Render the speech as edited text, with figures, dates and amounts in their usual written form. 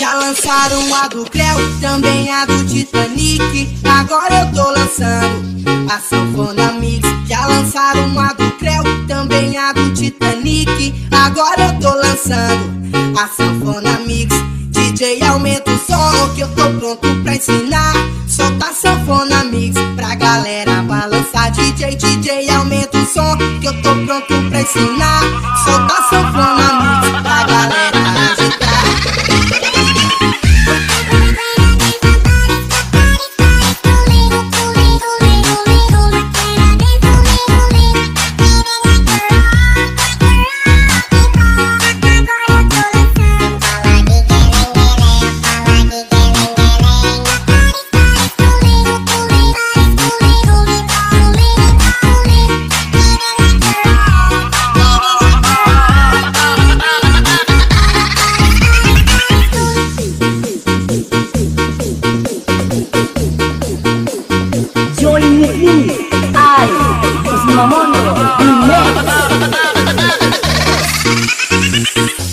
Já lançaram a do Creu, também a do Titanic. Agora eu tô lançando a Sanfona Mix. Já lançaram a do Creu, também a do Titanic. Agora eu tô lançando a Sanfona Mix. DJ, aumenta o som que eu tô pronto pra ensinar. Solta a Sanfona Mix pra galera balançar. DJ, aumenta o som que eu tô pronto pra ensinar. Solta a Sanfona Mix pra galera agitar. Mamono Remix.